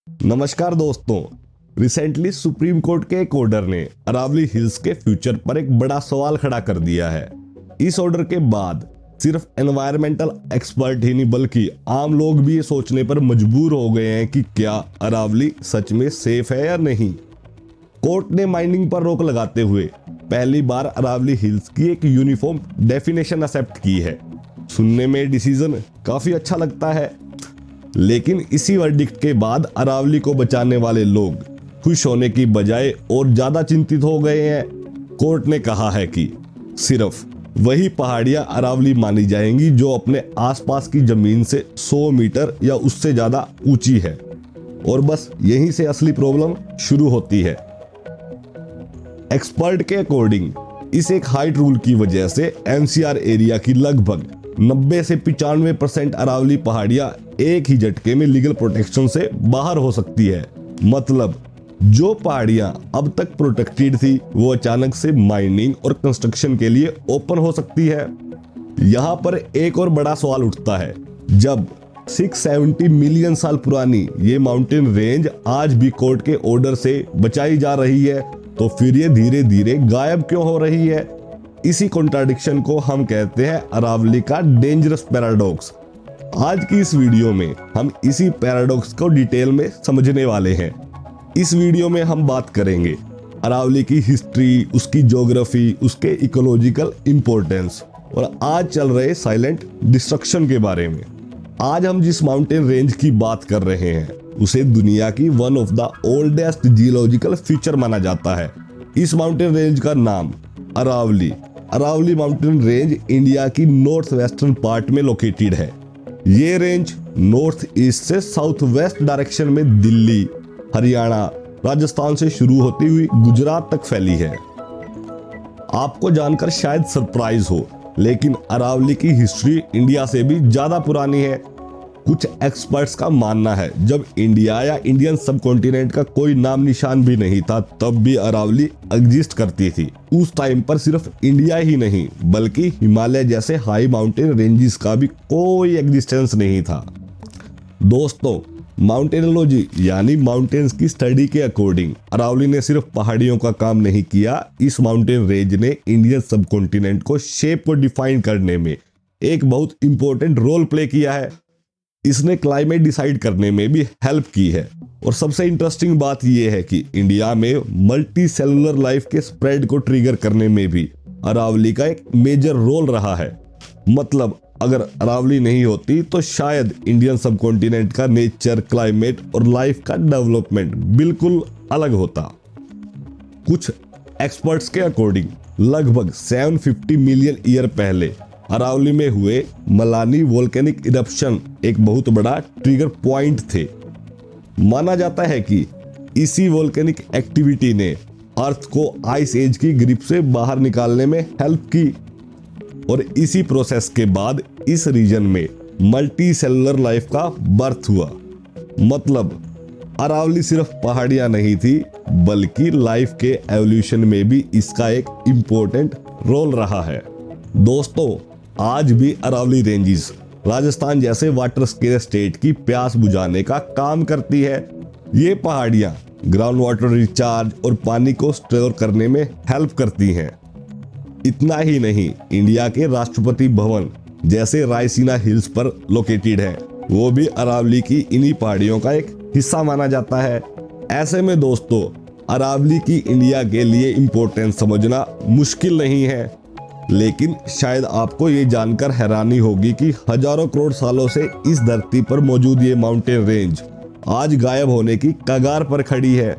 नमस्कार दोस्तों। Recently supreme court के एक ऑर्डर ने अरावली हिल्स के फ्यूचर पर एक बड़ा सवाल खड़ा कर दिया है। इस ऑर्डर के बाद सिर्फ एनवायरमेंटल एक्सपर्ट ही नहीं बल्कि आम लोग भी ये सोचने पर मजबूर हो गए हैं कि क्या अरावली सच में सेफ है या नहीं। कोर्ट ने माइनिंग पर रोक लगाते हुए पहली बार अरावली हिल्स की एक यूनिफॉर्म डेफिनेशन एक्सेप्ट की है। सुनने में डिसीजन काफी अच्छा लगता है, लेकिन इसी वर्डिक्ट के बाद अरावली को बचाने वाले लोग खुश होने की बजाय और ज्यादा चिंतित हो गए हैं। कोर्ट ने कहा है कि सिर्फ वही पहाड़ियां अरावली मानी जाएंगी जो अपने आसपास की जमीन से 100 मीटर या उससे ज्यादा ऊंची है, और बस यहीं से असली प्रॉब्लम शुरू होती है। एक्सपर्ट के अकॉर्डिंग इस एक हाइट रूल की वजह से एनसीआर एरिया की लगभग 90 से 95% अरावली पहाड़ियां एक ही झटके में लीगल प्रोटेक्शन से बाहर हो सकती है। मतलब जो पहाड़ियां अब तक प्रोटेक्टेड थी वो अचानक से माइनिंग और कंस्ट्रक्शन के लिए ओपन हो सकती है। यहाँ पर एक और बड़ा सवाल उठता है, जब 670 मिलियन साल पुरानी ये माउंटेन रेंज आज भी कोर्ट के ऑर्डर से बचाई जा रही है, तो फिर ये धीरे धीरे गायब क्यों हो रही है। इसी कॉन्ट्राडिक्शन को हम कहते हैं अरावली का डेंजरस पैराडॉक्स। आज की इस वीडियो में हम इसी पैराडॉक्स को डिटेल में समझने वाले हैं। इस वीडियो में हम बात करेंगे अरावली की हिस्ट्री, उसकी ज्योग्राफी, उसके इकोलॉजिकल इंपॉर्टेंस और आज चल रहे साइलेंट डिस्ट्रक्शन के बारे में। आज हम जिस माउंटेन रेंज की बात कर रहे हैं उसे दुनिया की one of the oldest geological feature माना जाता है। इस माउंटेन रेंज का नाम अरावली माउंटेन रेंज इंडिया की नॉर्थ वेस्टर्न पार्ट में लोकेटेड है। ये रेंज नॉर्थ ईस्ट से साउथ वेस्ट डायरेक्शन में दिल्ली, हरियाणा, राजस्थान से शुरू होती हुई गुजरात तक फैली है। आपको जानकर शायद सरप्राइज हो, लेकिन अरावली की हिस्ट्री इंडिया से भी ज्यादा पुरानी है। कुछ एक्सपर्ट्स का मानना है जब इंडिया या इंडियन सब कॉन्टिनेंट का कोई नाम निशान भी नहीं था तब भी अरावली एग्जिस्ट करती थी। उस टाइम पर सिर्फ इंडिया ही नहीं बल्कि हिमालय जैसे हाई माउंटेन रेंजेस का भी कोई एग्जिस्टेंस नहीं था। दोस्तों, माउंटेनोलॉजी यानी माउंटेन्स की स्टडी के अकॉर्डिंग अरावली ने सिर्फ पहाड़ियों का काम नहीं किया, इस माउंटेन रेंज ने इंडियन सब कॉन्टिनेंट को शेप को डिफाइन करने में एक बहुत इंपॉर्टेंट रोल प्ले किया है। इसने क्लाइमेट डिसाइड करने में भी हेल्प की है, और सबसे इंटरेस्टिंग बात यह है कि इंडिया में मल्टी सेलुलर लाइफ के स्प्रेड को ट्रिगर करने में भी अरावली का एक मेजर रोल रहा है। मतलब अगर अरावली नहीं होती तो शायद इंडियन सब कॉन्टिनेंट का नेचर, क्लाइमेट और लाइफ का डेवलपमेंट बिल्कुल अलग होता। कुछ एक्सपर्ट्स के अकॉर्डिंग लगभग 750 मिलियन ईयर पहले अरावली में हुए मलानी वोल्केनिक इरप्शन एक बहुत बड़ा ट्रिगर पॉइंट थे। माना जाता है कि इसी वोल्केनिक एक्टिविटी ने अर्थ को आइस एज की ग्रिप से बाहर निकालने में हेल्प की, और इसी प्रोसेस के बाद इस रीजन में मल्टी सेलुलर लाइफ का बर्थ हुआ। मतलब अरावली सिर्फ पहाड़ियां नहीं थी बल्कि लाइफ के एवोल्यूशन में भी इसका एक इम्पोर्टेंट रोल रहा है। दोस्तों, आज भी अरावली रेंजेस राजस्थान जैसे वाटर स्केर स्टेट की प्यास बुझाने का काम करती है। ये पहाड़ियां ग्राउंड वाटर रिचार्ज और पानी को स्टोर करने में हेल्प करती हैं। इतना ही नहीं, इंडिया के राष्ट्रपति भवन जैसे रायसीना हिल्स पर लोकेटेड है, वो भी अरावली की इन्हीं पहाड़ियों का एक हिस्सा माना जाता है। ऐसे में दोस्तों, अरावली की इंडिया के लिए इंपॉर्टेंस समझना मुश्किल नहीं है, लेकिन शायद आपको ये जानकर हैरानी होगी कि हजारों करोड़ सालों से इस धरती पर मौजूद ये माउंटेन रेंज आज गायब होने की कगार पर खड़ी है।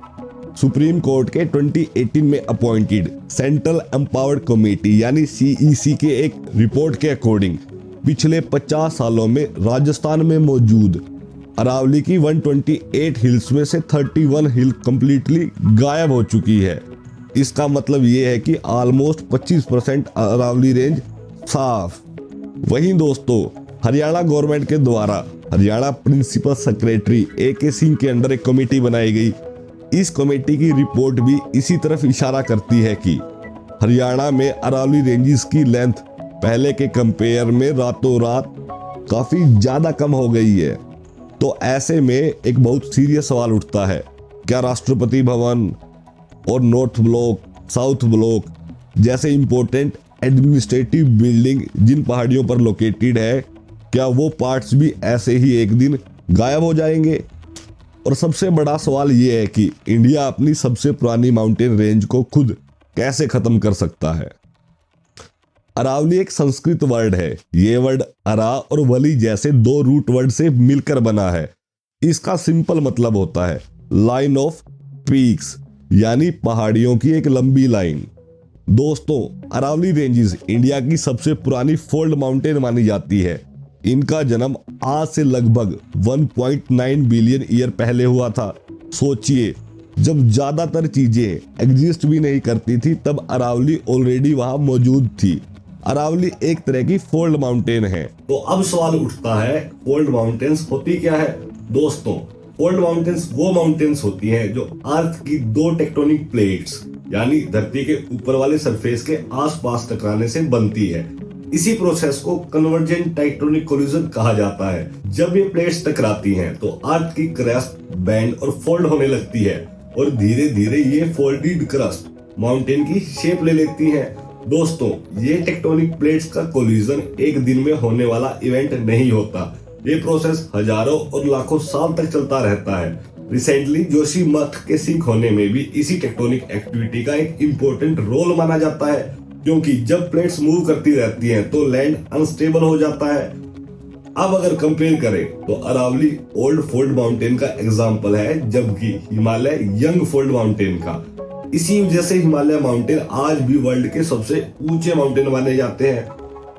सुप्रीम कोर्ट के 2018 में अपॉइंटेड सेंट्रल एम्पावर्ड कमेटी यानी सीईसी के एक रिपोर्ट के अकॉर्डिंग पिछले 50 सालों में राजस्थान में मौजूद अरावली की 128 हिल्स में से 31 हिल कंप्लीटली गायब हो चुकी है। इसका मतलब ये है कि ऑलमोस्ट 25% अरावली रेंज साफ। वहीं दोस्तों, हरियाणा गवर्नमेंट के द्वारा Haryana principal secretary AK Singh के अंडर एक कमेटी बनाई गई। इस कमेटी की रिपोर्ट भी इसी तरफ इशारा करती है कि हरियाणा में अरावली रेंजेस की लेंथ पहले के कंपेयर में रातों रात काफी ज्यादा कम हो गई है। तो ऐसे में एक बहुत सीरियस सवाल उठता है, क्या राष्ट्रपति भवन और नॉर्थ ब्लॉक, साउथ ब्लॉक जैसे इंपॉर्टेंट एडमिनिस्ट्रेटिव बिल्डिंग जिन पहाड़ियों पर लोकेटेड है, क्या वो पार्ट्स भी ऐसे ही एक दिन गायब हो जाएंगे? और सबसे बड़ा सवाल ये है कि इंडिया अपनी सबसे पुरानी माउंटेन रेंज को खुद कैसे खत्म कर सकता है? अरावली एक संस्कृत वर्ड है। ये वर्ड अरा और वली जैसे दो रूट वर्ड से मिलकर बना है। इसका सिंपल मतलब होता है लाइन ऑफ पीक्स, यानी पहाड़ियों की एक लंबी लाइन। दोस्तों, अरावली रेंजेस इंडिया की सबसे पुरानी फोल्ड माउंटेन मानी जाती है। इनका जन्म आज से लगभग 1.9 बिलियन ईयर पहले हुआ था। सोचिए, जब ज्यादातर चीजें एग्जिस्ट भी नहीं करती थी तब अरावली ऑलरेडी वहां मौजूद थी। अरावली एक तरह की फोल्ड माउंटेन है। तो अब सवाल उठता है, फोल्ड माउंटेन्स होती क्या है? दोस्तों, फोल्ड माउंटेन्स वो माउंटेन्स होती हैं जो अर्थ की दो टेक्टोनिक प्लेट्स यानी धरती के ऊपर वाले सरफेस के आसपास टकराने से बनती है। इसी प्रोसेस को कन्वर्जेंट टेक्टोनिक कोलिजन कहा जाता है। जब ये प्लेट्स टकराती हैं तो अर्थ की क्रस्ट बेंड और फोल्ड होने लगती है और धीरे धीरे ये फोल्डेड क्रस्ट माउंटेन की शेप ले लेती है। दोस्तों, ये टेक्टोनिक प्लेट्स का कोलिजन एक दिन में होने वाला इवेंट नहीं होता। ये प्रोसेस हजारों और लाखों साल तक चलता रहता है। रिसेंटली जोशीमठ के सिंक होने में भी इसी टेक्टोनिक एक्टिविटी का एक इम्पोर्टेंट रोल माना जाता है, क्योंकि जब प्लेट्स मूव करती रहती हैं तो लैंड अनस्टेबल हो जाता है। अब अगर कंपेयर करें तो अरावली ओल्ड फोल्ड माउंटेन का एग्जांपल है, जबकि हिमालय यंग फोल्ड माउंटेन का। इसी वजह से हिमालय माउंटेन आज भी वर्ल्ड के सबसे ऊंचे माउंटेन माने जाते हैं।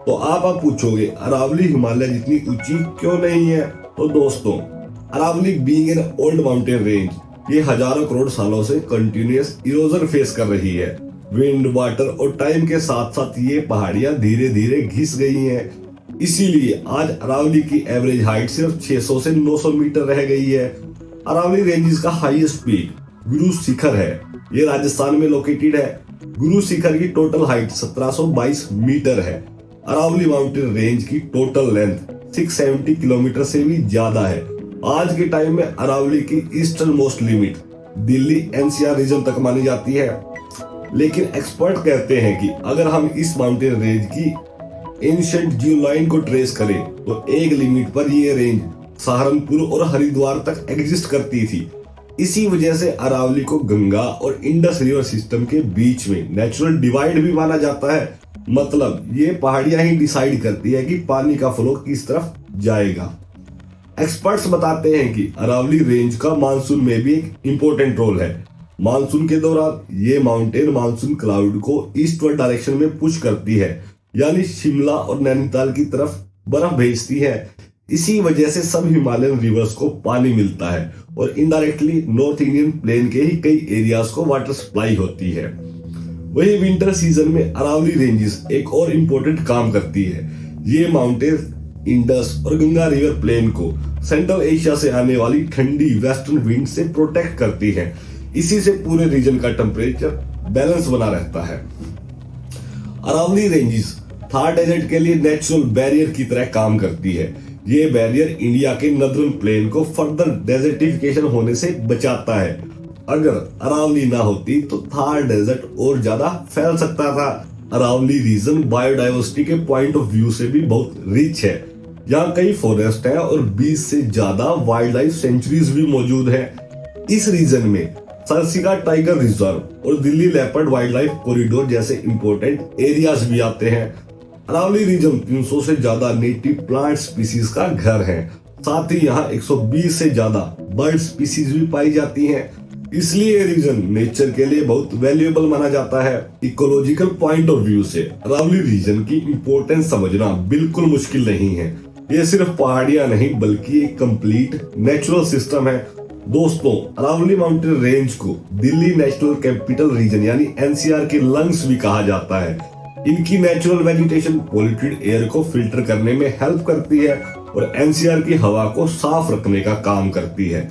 तो आप पूछोगे, अरावली हिमालय जितनी ऊंची क्यों नहीं है? तो दोस्तों, Aravalli being an old mountain range, ये हजारों करोड़ सालों से कंटिन्यूअस इरोजन फेस कर रही है। विंड, वाटर और टाइम के साथ साथ ये पहाड़ियां धीरे धीरे घिस गई हैं। इसीलिए आज अरावली की एवरेज हाइट सिर्फ 600 से 900 मीटर रह गई है। अरावली रेंजेस का हाईएस्ट पीक गुरु शिखर है। ये राजस्थान में लोकेटेड है। गुरु शिखर की टोटल हाइट 1722 मीटर है। अरावली माउंटेन रेंज की टोटल लेंथ 670 किलोमीटर से भी ज्यादा है। आज के टाइम में अरावली की eastern most limit Delhi NCR region तक मानी जाती है। लेकिन एक्सपर्ट कहते हैं कि अगर हम इस माउंटेन रेंज की एंशिएंट जियोलाइन को ट्रेस करें तो एक लिमिट पर ये रेंज सहारनपुर और हरिद्वार तक एग्जिस्ट करती थी। इसी वजह से अरावली को गंगा और इंडस रिवर सिस्टम के बीच में नेचुरल डिवाइड भी माना जाता है। मतलब ये पहाड़ियां ही डिसाइड करती है कि पानी का फ्लो किस तरफ जाएगा। एक्सपर्ट्स बताते हैं कि अरावली रेंज का मानसून में भी एक इम्पोर्टेंट रोल है। मानसून के दौरान ये माउंटेन मानसून क्लाउड को ईस्टवर्ड डायरेक्शन में पुश करती है, यानी शिमला और नैनीताल की तरफ बर्फ भेजती है। इसी वजह से सब हिमालयन रिवर्स को पानी मिलता है और इनडायरेक्टली नॉर्थ इंडियन प्लेन के ही कई एरियाज को वाटर सप्लाई होती है। वही विंटर सीजन में अरावली रेंजेस एक और इम्पोर्टेंट काम करती है। ये माउंटेन इंडस और गंगा रिवर प्लेन को सेंट्रल एशिया से आने वाली ठंडी वेस्टर्न विंड से प्रोटेक्ट करती है। इसी से पूरे रीजन का टेम्परेचर बैलेंस बना रहता है। अरावली रेंजेस थार डेजर्ट के लिए नेचुरल बैरियर की तरह काम करती है। ये बैरियर इंडिया के नदर्न प्लेन को फर्दर डेजर्टिफिकेशन होने से बचाता है। अगर अरावली ना होती तो थार डेजर्ट और ज्यादा फैल सकता था। अरावली रीजन बायोडाइवर्सिटी के पॉइंट ऑफ व्यू से भी बहुत रिच है। यहाँ कई फॉरेस्ट है और 20 से ज्यादा वाइल्ड लाइफ सेंचुरीज भी मौजूद है। इस रीजन में सरसिका टाइगर रिजर्व और Delhi leopard wild life corridor जैसे इंपोर्टेंट एरियाज भी आते हैं। अरावली रीजन 300 से ज्यादा नेटिव प्लांट स्पीसीज का घर है। साथ ही यहाँ 120 से ज्यादा बर्ड स्पीसीज भी पाई जाती हैं। इसलिए रीजन नेचर के लिए बहुत वैल्यूएबल माना जाता है। इकोलॉजिकल पॉइंट ऑफ व्यू से अरावली रीजन की इंपॉर्टेंस समझना बिल्कुल मुश्किल नहीं है। ये सिर्फ पहाड़ियां नहीं बल्कि एक कंप्लीट नेचुरल सिस्टम है। दोस्तों, अरावली माउंटेन रेंज को दिल्ली नेशनल कैपिटल रीजन यानी एनसीआर के लंग्स भी कहा जाता है। इनकी नेचुरल वेजिटेशन पॉल्यूटेड एयर को फिल्टर करने में हेल्प करती है और एनसीआर की हवा को साफ रखने का काम करती है।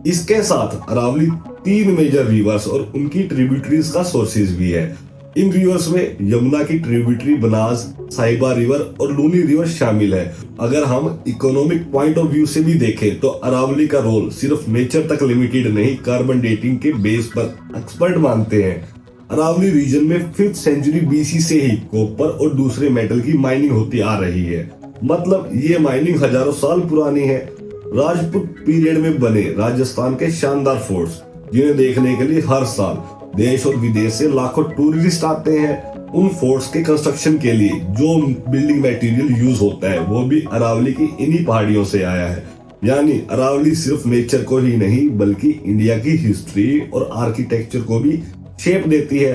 इसके साथ अरावली 3 मेजर रिवर्स और उनकी ट्रिब्यूटरीज का सोर्सेज भी है। इन रिवर्स में यमुना की ट्रिब्यूटरी बनास, साहिबा रिवर और लूनी रिवर शामिल है। अगर हम इकोनॉमिक पॉइंट ऑफ व्यू से भी देखें तो अरावली का रोल सिर्फ नेचर तक लिमिटेड नहीं, कार्बन डेटिंग के बेस पर एक्सपर्ट मानते हैं। अरावली रीजन में 5th सेंचुरी बीसी से ही कॉपर और दूसरे मेटल की माइनिंग होती आ रही है। मतलब ये माइनिंग हजारों साल पुरानी है। राजपूत पीरियड में बने राजस्थान के शानदार फोर्ट्स, जिन्हें देखने के लिए हर साल देश और विदेश से लाखों टूरिस्ट आते हैं, उन फोर्ट्स के कंस्ट्रक्शन के लिए जो बिल्डिंग मटेरियल यूज होता है वो भी अरावली की इन्हीं पहाड़ियों से आया है। यानी अरावली सिर्फ नेचर को ही नहीं बल्कि इंडिया की हिस्ट्री और आर्किटेक्चर को भी शेप देती है।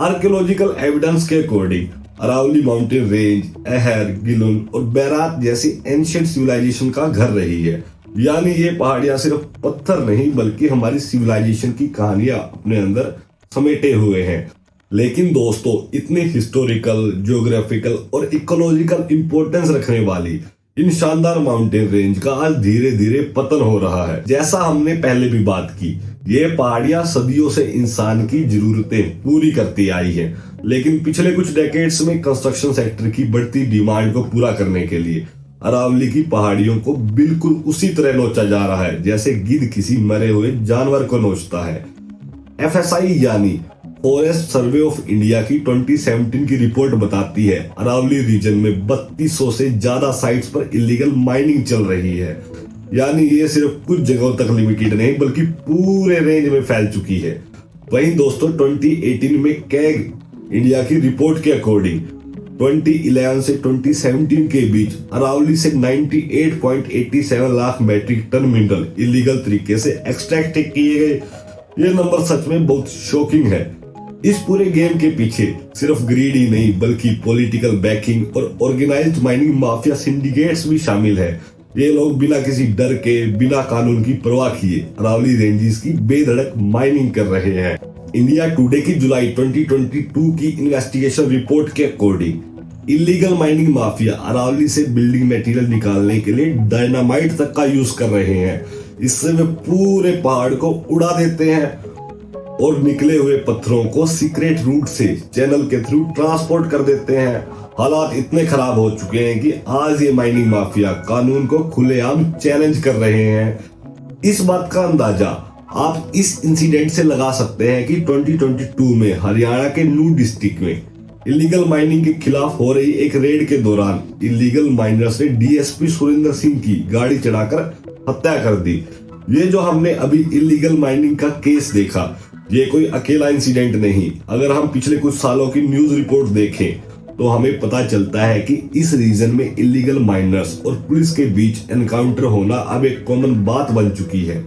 आर्कियोलॉजिकल एविडेंस के according Aravalli mountain range अहर, Gilund और बैरात जैसी एंशिएंट सिविलाइजेशन का घर रही है। यानी ये पहाड़ियां सिर्फ पत्थर नहीं बल्कि हमारी सिविलाइजेशन की कहानियां अपने अंदर समेटे हुए हैं। लेकिन दोस्तों, इतने हिस्टोरिकल, ज्योग्राफिकल और इकोलॉजिकल इंपॉर्टेंस रखने वाली इन शानदार माउंटेन रेंज का आज धीरे धीरे पतन हो रहा है। जैसा हमने पहले भी बात की, ये पहाड़ियां सदियों से इंसान की जरूरतें पूरी करती आई है, लेकिन पिछले कुछ डेकेड्स में कंस्ट्रक्शन सेक्टर की बढ़ती डिमांड को पूरा करने के लिए अरावली की पहाड़ियों को बिल्कुल उसी तरह नोचा जा रहा है जैसे गिद्ध किसी मरे हुए जानवर को नोचता है। FSI यानी फॉरेस्ट सर्वे ऑफ इंडिया की 2017 की रिपोर्ट बताती है अरावली रीजन में 3200 से ज्यादा साइट्स पर इलीगल माइनिंग चल रही है। यानी ये सिर्फ कुछ जगहों तक लिमिटेड नहीं बल्कि पूरे रेंज में फैल चुकी है। वहीं दोस्तों 2018 में कैग इंडिया की रिपोर्ट के अकॉर्डिंग 2011 से 2017 के बीच अरावली से 98.87 lakh metric ton mineral illegal तरीके से एक्सट्रैक्ट किए गए। ये नंबर सच में बहुत शॉकिंग है। इस पूरे गेम के पीछे सिर्फ ग्रीड ही नहीं बल्कि पॉलिटिकल बैकिंग और ऑर्गेनाइज्ड माइनिंग माफिया सिंडिकेट्स भी शामिल है। ये लोग बिना किसी डर के, बिना कानून की परवाह किए अरावली रेंजेस की बेधड़क माइनिंग कर रहे हैं। इंडिया टुडे की जुलाई 2022 की इन्वेस्टिगेशन रिपोर्ट के according illegal mining mafia Aravalli से बिल्डिंग मटेरियल निकालने के लिए डायनामाइट तक का यूज कर रहे हैं। इससे वे पूरे पहाड़ को उड़ा देते हैं और निकले हुए पत्थरों को सीक्रेट रूट से चैनल के थ्रू ट्रांसपोर्ट कर देते हैं। हालात इतने खराब हो चुके हैं कि आज ये माइनिंग माफिया कानून को खुलेआम चैलेंज कर रहे हैं। इस बात का अंदाजा आप इस इंसिडेंट से लगा सकते हैं कि 2022 में हरियाणा के नूह डिस्ट्रिक्ट में इलीगल माइनिंग के खिलाफ हो रही एक रेड के दौरान इलीगल माइनर्स ने DSP सुरेंद्र सिंह की गाड़ी चढ़ाकर हत्या कर दी। ये जो हमने अभी इलीगल माइनिंग का केस देखा, ये कोई अकेला इंसिडेंट नहीं। अगर हम पिछले कुछ सालों की न्यूज रिपोर्ट देखें तो हमें पता चलता है कि इस रीजन में इलीगल माइनर्स और पुलिस के बीच एनकाउंटर होना अब एक कॉमन बात बन चुकी है।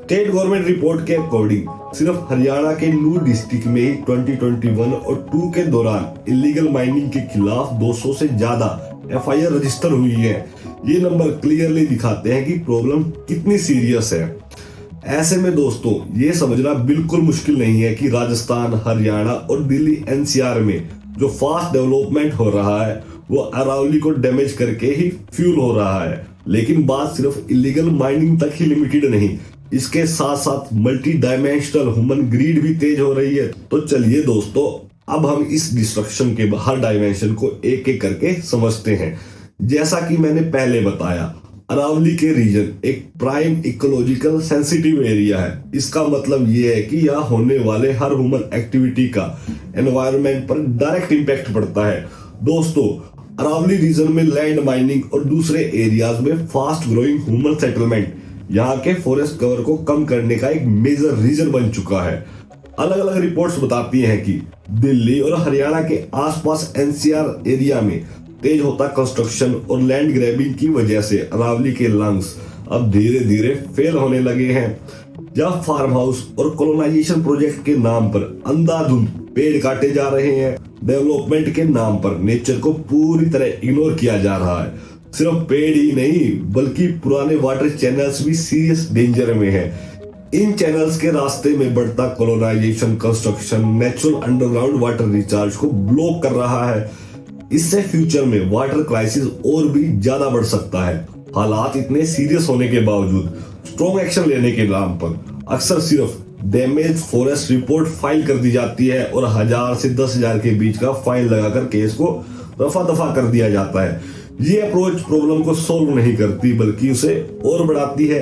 स्टेट गवर्नमेंट रिपोर्ट के अकॉर्डिंग सिर्फ हरियाणा के नूह डिस्ट्रिक्ट में ही 2021 और 2 के दौरान इलीगल माइनिंग के खिलाफ 200 से ज्यादा FIR रजिस्टर हुई है। ये नंबर क्लियरली दिखाते हैं कि प्रॉब्लम कितनी सीरियस है। ऐसे में दोस्तों, ये समझना बिल्कुल मुश्किल नहीं है कि राजस्थान, हरियाणा और दिल्ली NCR में जो फास्ट डेवलपमेंट हो रहा है वो अरावली को डैमेज करके ही फ्यूल हो रहा है। लेकिन बात सिर्फ इलीगल माइनिंग तक ही लिमिटेड नहीं, इसके साथ साथ मल्टी डायमेंशनल ह्यूमन ग्रीड भी तेज हो रही है। तो चलिए दोस्तों, अब हम इस डिस्ट्रक्शन के हर डायमेंशन को एक एक करके समझते हैं। जैसा कि मैंने पहले बताया, अरावली के रीजन एक प्राइम इकोलॉजिकल सेंसिटिव एरिया है। इसका मतलब ये है कि यहाँ होने वाले हर ह्यूमन एक्टिविटी का एनवायरनमेंट पर डायरेक्ट इंपैक्ट पड़ता है। दोस्तों, अरावली रीजन में लैंड माइनिंग और दूसरे एरियाज में फास्ट ग्रोइंग ह्यूमन सेटलमेंट यहाँ के फॉरेस्ट कवर को कम करने का एक मेजर रीजन बन चुका है। अलग अलग रिपोर्ट्स बताती हैं कि दिल्ली और हरियाणा के आसपास NCR एरिया में तेज होता कंस्ट्रक्शन और लैंड ग्रैबिंग की वजह से अरावली के लंग्स अब धीरे धीरे फेल होने लगे हैं। जब फार्म हाउस और कॉलोनाइजेशन प्रोजेक्ट के नाम पर अंधाधुंध पेड़ काटे जा रहे हैं, डेवलपमेंट के नाम पर नेचर को पूरी तरह इग्नोर किया जा रहा है। सिर्फ पेड़ ही नहीं बल्कि पुराने वाटर चैनल्स भी सीरियस डेंजर में है। इन चैनल्स के रास्ते में बढ़ता colonisation, construction natural underground water recharge को ब्लॉक कर रहा है। इससे फ्यूचर में वाटर क्राइसिस और भी ज्यादा बढ़ सकता है। हालात इतने सीरियस होने के बावजूद स्ट्रॉन्ग एक्शन लेने के नाम पर अक्सर सिर्फ डैमेज फॉरेस्ट रिपोर्ट फाइल कर दी जाती है और 1000 से 10,000 के बीच का फाइन लगाकर केस को रफा दफा कर दिया जाता है। ये अप्रोच प्रॉब्लम को सॉल्व नहीं करती बल्कि उसे और बढ़ाती है।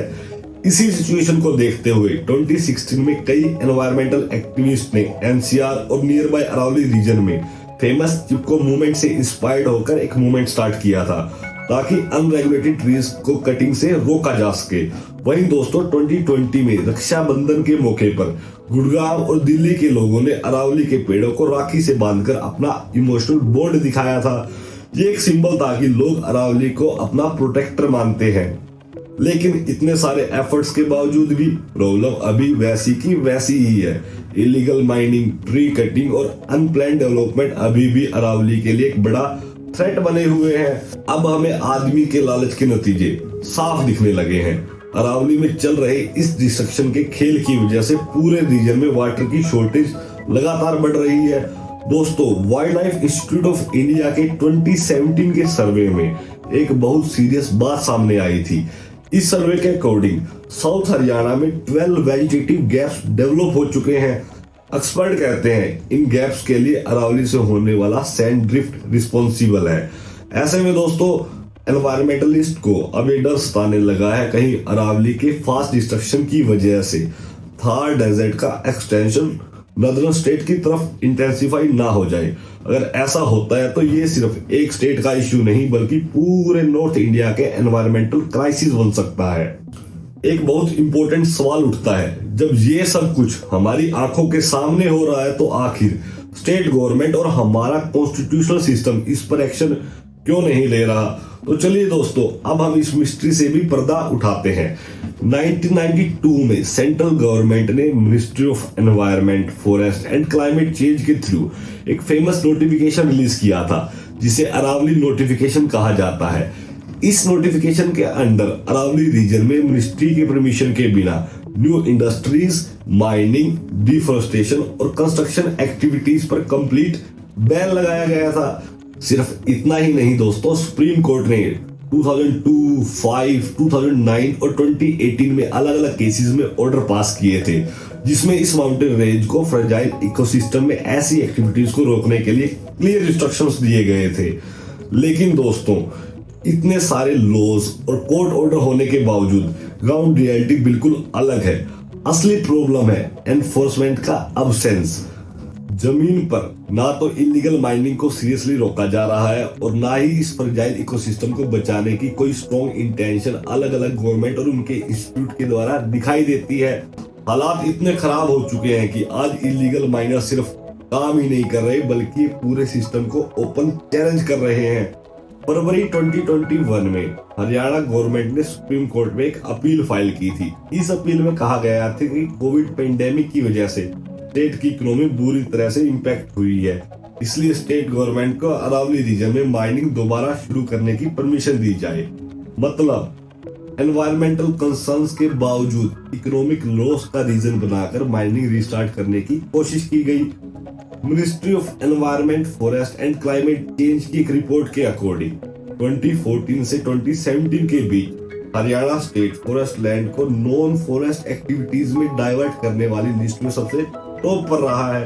इसी सिचुएशन को देखते हुए 2016 में कई एनवायरमेंटल एक्टिविस्ट ने एनसीआर और नियर बाय अरावली रीजन में फेमस चिपको मूवमेंट से इंस्पायर्ड होकर एक मूवमेंट स्टार्ट किया था ताकि अनरेगुलेटेड ट्रीज को कटिंग से रोका जा सके। वहीं दोस्तों 2020 में रक्षाबंधन के मौके पर गुड़गांव और दिल्ली के लोगों ने अरावली के पेड़ों को राखी से बांधकर अपना इमोशनल बॉन्ड दिखाया था। ये एक सिंबल था कि लोग अरावली को अपना प्रोटेक्टर मानते हैं। लेकिन इतने सारे एफर्ट्स के बावजूद भी प्रॉब्लम अभी वैसी की वैसी ही है। इलीगल माइनिंग, ट्री कटिंग और अनप्लान्ड डेवलपमेंट अभी भी अरावली के लिए एक बड़ा थ्रेट बने हुए हैं। अब हमें आदमी के लालच के नतीजे साफ दिखने लगे हैं। अरावली में चल रहे इस डिस्ट्रक्शन के खेल की वजह से पूरे रीजन में वाटर की शॉर्टेज लगातार बढ़ रही है। दोस्तों, wild life institute of India के 2017 के सर्वे में एक बहुत सीरियस बात सामने आई थी। इस सर्वे के अकॉर्डिंग साउथ हरियाणा में 12 वेजिटेटिव गैप्स डेवलप हो चुके हैं। एक्सपर्ट कहते हैं इन गैप्स के लिए अरावली से होने वाला सैंड ड्रिफ्ट रिस्पॉन्सिबल है। ऐसे में दोस्तों एनवायरमेंटलिस्ट को अब ये डर सताने लगा है कहीं अरावली के फास्ट डिस्ट्रक्शन की वजह से थार डेजर्ट का एक्सटेंशन नॉर्दर्न स्टेट की तरफ इंटेंसिफाई ना हो जाए। अगर ऐसा होता है तो ये सिर्फ एक स्टेट का इश्यू नहीं बल्कि पूरे नॉर्थ इंडिया के एनवायरमेंटल क्राइसिस बन सकता है। एक बहुत इंपॉर्टेंट सवाल उठता है, जब ये सब कुछ हमारी आंखों के सामने हो रहा है तो आखिर स्टेट गवर्नमेंट और हमारा कॉन्स्टिट्यूशनल सिस्टम इस पर एक्शन क्यों नहीं ले रहा? तो चलिए दोस्तों, अब हम इस मिस्ट्री से भी पर्दा उठाते हैं। 1992 में सेंट्रल गवर्नमेंट ने ministry of environment, forest and climate change के थ्रू एक फेमस नोटिफिकेशन रिलीज किया था जिसे अरावली नोटिफिकेशन कहा जाता है। इस नोटिफिकेशन के अंडर अरावली रीजन में मिनिस्ट्री के परमिशन के बिना न्यू इंडस्ट्रीज, माइनिंग, डिफोरेस्टेशन और कंस्ट्रक्शन एक्टिविटीज पर कंप्लीट बैन लगाया गया था। सिर्फ इतना ही नहीं दोस्तों, सुप्रीम कोर्ट ने 2002, 5, 2009 और 2018 में अलग अलग केसेस में ऑर्डर पास किए थे जिसमें इस माउंटेन रेंज को फ्रेजाइल इकोसिस्टम में ऐसी एक्टिविटीज को रोकने के लिए क्लियर इंस्ट्रक्शंस दिए गए थे। लेकिन दोस्तों, इतने सारे लॉज और कोर्ट ऑर्डर होने के बावजूद ग्राउंड रियलिटी बिल्कुल अलग है। असली प्रॉब्लम है एनफोर्समेंट का अब्सेंस। जमीन पर ना तो इलीगल माइनिंग को सीरियसली रोका जा रहा है और ना ही इस फ्रेजाइल इकोसिस्टम को बचाने की कोई स्ट्रॉन्ग इंटेंशन अलग अलग गवर्नमेंट और उनके इंस्टीट्यूट के द्वारा दिखाई देती है। हालात इतने खराब हो चुके हैं कि आज इलीगल माइनर सिर्फ काम ही नहीं कर रहे बल्कि पूरे सिस्टम को ओपन चैलेंज कर रहे हैं। फरवरी 2021 में हरियाणा गवर्नमेंट ने सुप्रीम कोर्ट में एक अपील फाइल की थी। इस अपील में कहा गया था कि कोविड पेंडेमिक की वजह से स्टेट की इकोनॉमी बुरी तरह से इंपैक्ट हुई है, इसलिए स्टेट गवर्नमेंट को अरावली रीजन में माइनिंग दोबारा शुरू करने की परमिशन दी जाए। मतलब एनवायरमेंटल कंसर्न्स के बावजूद इकोनॉमिक लॉस का रीजन बनाकर माइनिंग रिस्टार्ट करने की कोशिश की गई। Ministry of environment, forest and climate change की एक रिपोर्ट के अकॉर्डिंग 2014 से 2017 के बीच हरियाणा स्टेट फॉरेस्ट लैंड को नॉन फॉरेस्ट एक्टिविटीज में डाइवर्ट करने वाली लिस्ट में सबसे टॉप पर रहा है।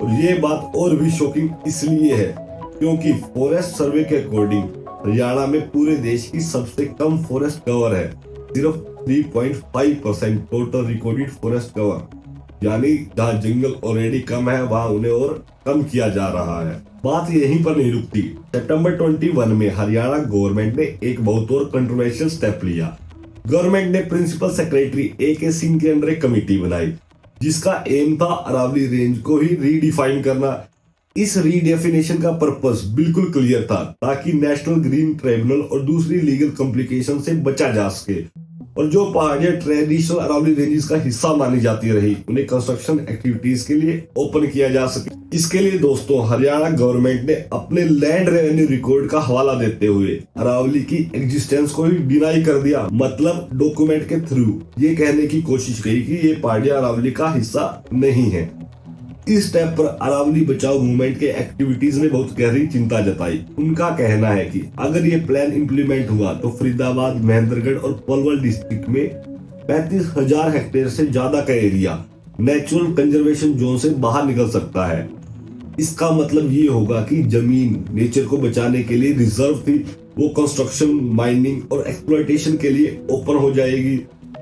और ये बात और भी शॉकिंग इसलिए है क्योंकि फॉरेस्ट सर्वे के अकॉर्डिंग हरियाणा में पूरे देश की सबसे कम फॉरेस्ट कवर है, सिर्फ 3.5% टोटल रिकॉर्डेड फॉरेस्ट कवर। यानी जहाँ जंगल ऑलरेडी कम है वहाँ उन्हें और कम किया जा रहा है। बात यहीं पर नहीं रुकती। सितंबर 21 में हरियाणा गवर्नमेंट ने एक बहुत और कंट्रोवर्शियल स्टेप लिया। गवर्नमेंट ने प्रिंसिपल सेक्रेटरी AK सिंह के अंडर एक कमेटी बनाई जिसका एम था अरावली रेंज को ही रीडिफाइन करना। इस रीडेफिनेशन का पर्पस बिल्कुल क्लियर था ताकि नेशनल ग्रीन ट्राइब्यूनल और दूसरी लीगल कॉम्प्लिकेशन से बचा जा सके और जो पहाड़ियां ट्रेडिशनल अरावली रेंजेस का हिस्सा मानी जाती रही उन्हें कंस्ट्रक्शन एक्टिविटीज के लिए ओपन किया जा सके। इसके लिए दोस्तों हरियाणा गवर्नमेंट ने अपने लैंड रेवेन्यू रिकॉर्ड का हवाला देते हुए अरावली की एग्जिस्टेंस को ही डिनाई कर दिया। मतलब डॉक्यूमेंट के थ्रू ये कहने की कोशिश की कि ये पहाड़ियां अरावली का हिस्सा नहीं है। इस स्टेप पर अरावली बचाओ मूवमेंट के एक्टिविटीज ने बहुत गहरी चिंता जताई। उनका कहना है कि अगर ये प्लान इंप्लीमेंट हुआ तो फरीदाबाद, महेंद्रगढ़ और पलवल डिस्ट्रिक्ट में 35,000 हेक्टेयर से ज्यादा का एरिया नेचुरल कंजर्वेशन जोन से बाहर निकल सकता है। इसका मतलब ये होगा कि जमीन नेचर को बचाने के लिए रिजर्व थी, वो कंस्ट्रक्शन, माइनिंग और एक्सप्लॉयटेशन के लिए ओपन हो जाएगी।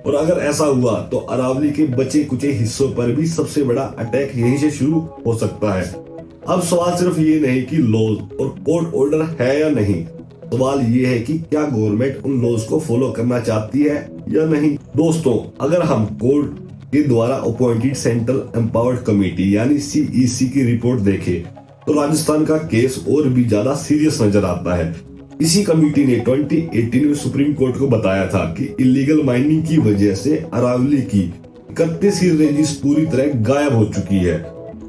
और अगर ऐसा हुआ तो अरावली के बचे कुचे हिस्सों पर भी सबसे बड़ा अटैक यहीं से शुरू हो सकता है। अब सवाल सिर्फ ये नहीं कि लॉज और कोर्ट ऑर्डर है या नहीं, सवाल ये है कि क्या गवर्नमेंट उन लॉज को फॉलो करना चाहती है या नहीं। दोस्तों, अगर हम कोर्ट के द्वारा अपॉइंटेड सेंट्रल एम्पावर्ड कमेटी यानी CEC की रिपोर्ट देखें तो राजस्थान का केस और भी ज्यादा सीरियस नजर आता है। इसी कमेटी ने 2018 में सुप्रीम कोर्ट को बताया था कि इलीगल माइनिंग की वजह से अरावली की 31 हिल रेंजेस पूरी तरह गायब हो चुकी है।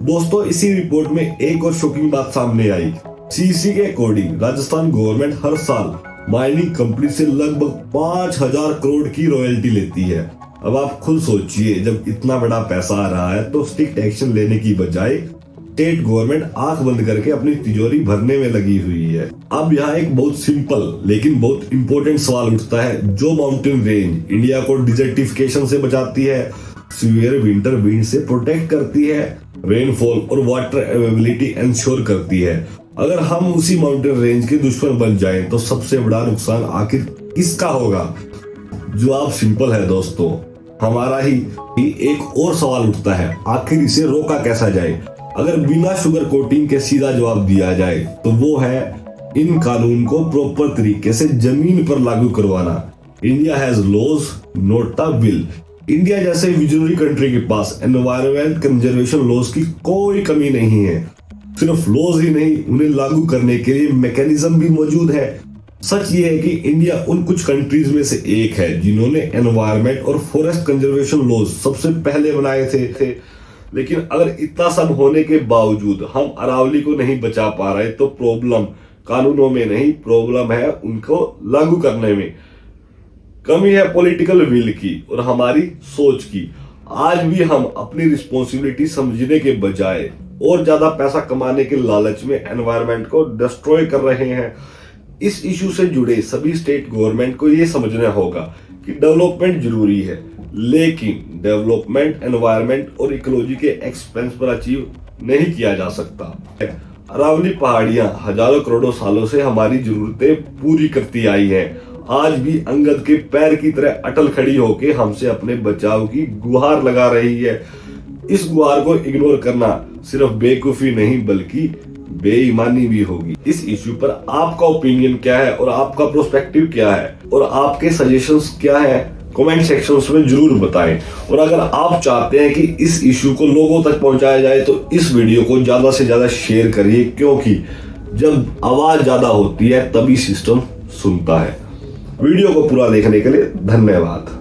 दोस्तों, इसी रिपोर्ट में एक और शॉकिंग बात सामने आई। CEC के अकॉर्डिंग राजस्थान गवर्नमेंट हर साल माइनिंग कंपनी से लगभग 5000 करोड़ की रॉयल्टी लेती है। अब आप खुद सोचिए, जब इतना बड़ा पैसा आ रहा है तो स्ट्रिक्ट एक्शन लेने की बजाय स्टेट गवर्नमेंट आंख बंद करके अपनी तिजोरी भरने में लगी हुई है। अब यहाँ एक बहुत सिंपल लेकिन बहुत इंपॉर्टेंट सवाल उठता है। जो माउंटेन रेंज इंडिया को डिजर्टिफिकेशन से बचाती है, सीवियर विंटर विंड से प्रोटेक्ट करती है, रेनफॉल और वाटर अवेलेबिलिटी इंश्योर करती है, अगर हम उसी माउंटेन रेंज के दुश्मन बन जाएं तो सबसे बड़ा नुकसान आखिर किसका होगा? जवाब सिंपल है दोस्तों, हमारा ही। एक और सवाल उठता है, आखिर इसे रोका कैसा जाए? अगर बिना शुगर कोटिंग के सीधा जवाब दिया जाए तो वो है इन कानून को प्रॉपर तरीके से जमीन पर लागू करवाना। India has laws not a bill. India जैसे विजनरी कंट्री के पास एनवायरमेंट कंजर्वेशन लॉज की कोई कमी नहीं है। सिर्फ लॉज ही नहीं, उन्हें लागू करने के लिए मैकेनिज्म भी मौजूद है। सच ये है कि इंडिया उन कुछ कंट्रीज में से एक है जिन्होंने एनवायरमेंट और फॉरेस्ट कंजर्वेशन लॉज सबसे पहले बनाए थे। लेकिन अगर इतना सब होने के बावजूद हम अरावली को नहीं बचा पा रहे तो प्रॉब्लम कानूनों में नहीं, प्रॉब्लम है उनको लागू करने में। कमी है पॉलिटिकल विल की और हमारी सोच की। आज भी हम अपनी रिस्पॉन्सिबिलिटी समझने के बजाय और ज्यादा पैसा कमाने के लालच में एनवायरमेंट को डिस्ट्रॉय कर रहे हैं। इस इशू से जुड़े सभी स्टेट गवर्नमेंट को यह समझना होगा कि डेवलपमेंट जरूरी है, लेकिन डेवलपमेंट एनवायरमेंट और इकोलॉजी के एक्सपेंस पर अचीव नहीं किया जा सकता। अरावली पहाड़ियां हजारों करोड़ों सालों से हमारी जरूरतें पूरी करती आई हैं। आज भी अंगद के पैर की तरह अटल खड़ी होकर हमसे अपने बचाव की गुहार लगा रही है। इस गुहार को इग्नोर करना सिर्फ बेवकूफी नहीं बल्कि बेईमानी भी होगी। इस इश्यू पर आपका ओपिनियन क्या है और आपका प्रोस्पेक्टिव क्या है और आपके सजेशंस क्या है, कमेंट सेक्शंस में जरूर बताएं। और अगर आप चाहते हैं कि इस इश्यू को लोगों तक पहुंचाया जाए तो इस वीडियो को ज्यादा से ज्यादा शेयर करिए, क्योंकि जब आवाज ज्यादा होती है तभी सिस्टम सुनता है। वीडियो को पूरा देखने के लिए धन्यवाद।